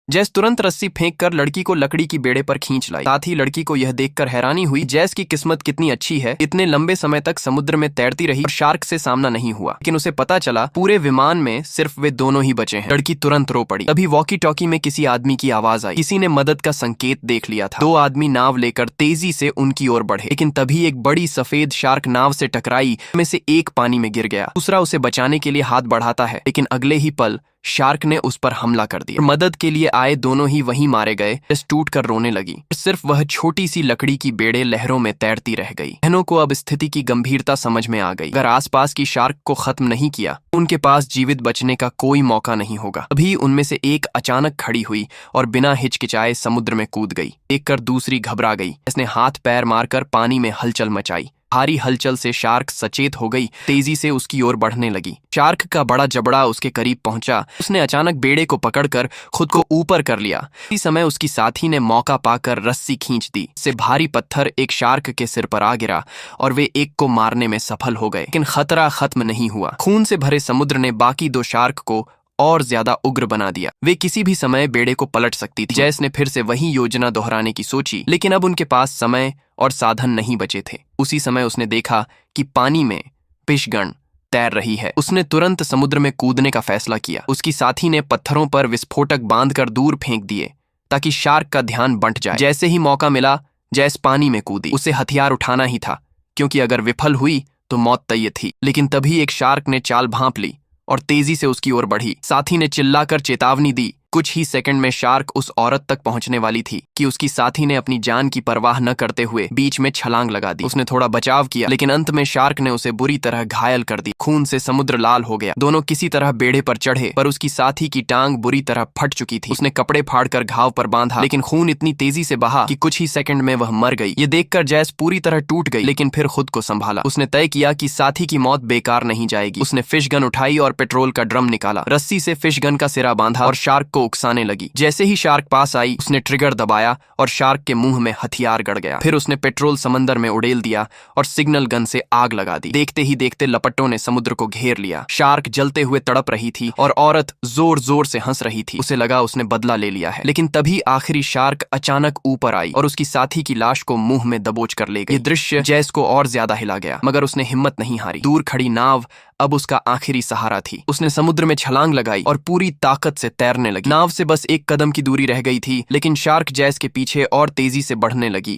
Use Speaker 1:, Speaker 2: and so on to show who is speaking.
Speaker 1: जैस तुरंत रस्सी फेंककर लड़की को लकड़ी की बेड़े पर खींच लाई। साथ ही लड़की को यह देखकर हैरानी हुई जैस की किस्मत कितनी अच्छी है, इतने लंबे समय तक समुद्र में तैरती रही और शार्क से सामना नहीं हुआ। लेकिन उसे पता चला पूरे विमान में सिर्फ वे दोनों ही बचे हैं। लड़की तुरंत रो पड़ी। तभी वॉकी टॉकी में किसी आदमी की आवाज आई। किसी ने मदद का संकेत देख लिया था। 2 आदमी नाव लेकर तेजी से उनकी ओर बढ़े, लेकिन तभी एक बड़ी सफेद शार्क नाव से टकराई। में से एक पानी में गिर गया, दूसरा उसे बचाने के लिए हाथ बढ़ाता है, लेकिन अगले ही पल शार्क ने उस पर हमला कर दिया। मदद के लिए आए दोनों ही वहीं मारे गए। जैस टूट कर रोने लगी। सिर्फ वह छोटी सी लकड़ी की बेड़े लहरों में तैरती रह गई। बहनों को अब स्थिति की गंभीरता समझ में आ गई। अगर आसपास की शार्क को खत्म नहीं किया, उनके पास जीवित बचने का कोई मौका नहीं होगा। अभी उनमें से एक अचानक खड़ी हुई और बिना हिचकिचाए समुद्र में कूद गई। देखकर दूसरी घबरा गई। इसने हाथ पैर मारकर पानी में हलचल मचाई। भारी हलचल से शार्क सचेत हो गई, तेजी से उसकी ओर बढ़ने लगी। शार्क का बड़ा जबड़ा उसके करीब पहुंचा। उसने अचानक बेड़े को पकड़कर खुद को ऊपर कर लिया। इसी समय उसकी साथी ने मौका पाकर रस्सी खींच दी। इससे भारी पत्थर एक शार्क के सिर पर आ गिरा और वे एक को मारने में सफल हो गए। लेकिन खतरा खत्म नहीं हुआ। खून से भरे समुद्र ने बाकी 2 शार्क को और ज्यादा उग्र बना दिया। वे किसी भी समय बेड़े को पलट सकती थी। जैस ने फिर से वही योजना दोहराने की सोची, लेकिन अब उनके पास समय और साधन नहीं बचे थे। उसी समय उसने देखा कि पानी में फिशगण तैर रही है। उसने तुरंत समुद्र में कूदने का फैसला किया। उसकी साथी ने पत्थरों पर विस्फोटक बांधकर दूर फेंक दिए ताकि शार्क का ध्यान बंट जाए। जैसे ही मौका मिला, जैस पानी में कूदी। उसे हथियार उठाना ही था, क्योंकि अगर विफल हुई तो मौत तय थी। लेकिन तभी एक शार्क ने चाल भांप ली और तेजी से उसकी ओर बढ़ी। साथी ने चिल्लाकर चेतावनी दी। कुछ ही सेकंड में शार्क उस औरत तक पहुंचने वाली थी कि उसकी साथी ने अपनी जान की परवाह न करते हुए बीच में छलांग लगा दी। उसने थोड़ा बचाव किया, लेकिन अंत में शार्क ने उसे बुरी तरह घायल कर दी। खून से समुद्र लाल हो गया। दोनों किसी तरह बेड़े पर चढ़े, पर उसकी साथी की टांग बुरी तरह फट चुकी थी। उसने कपड़े फाड़कर घाव पर बांधा, लेकिन खून इतनी तेजी से बहा कि कुछ ही सेकंड में वह मर गई। ये देखकर जैस पूरी तरह टूट गई, लेकिन फिर खुद को संभाला। उसने तय किया कि साथी की मौत बेकार नहीं जाएगी। उसने फिश गन उठाई और पेट्रोल का ड्रम निकाला। रस्सी से फिश गन का सिरा बांधा और शार्क को उकसाने लगी। जैसे ही शार्क पास आई, उसने ट्रिगर दबाया और शार्क के मुंह में हथियार गड़ गया। फिर उसने पेट्रोल समंदर में उड़ेल दिया और सिग्नल गन से आग लगा दी। देखते ही देखते लपटों ने समुद्र को घेर लिया। शार्क जलते हुए तड़प रही थी और औरत जोर जोर से हंस रही थी। उसे लगा उसने बदला ले लिया है। लेकिन तभी आखिरी शार्क अचानक ऊपर आई और उसकी साथी की लाश को मुंह में दबोच कर ले गई। ये दृश्य जैस को और ज्यादा हिला गया, मगर उसने हिम्मत नहीं हारी। दूर खड़ी नाव अब उसका आखिरी सहारा थी। उसने समुद्र में छलांग लगाई और पूरी ताकत से तैरने लगी। नाव से बस 1 कदम की दूरी रह गई थी, लेकिन शार्क जैस के पीछे और तेजी से बढ़ने लगी।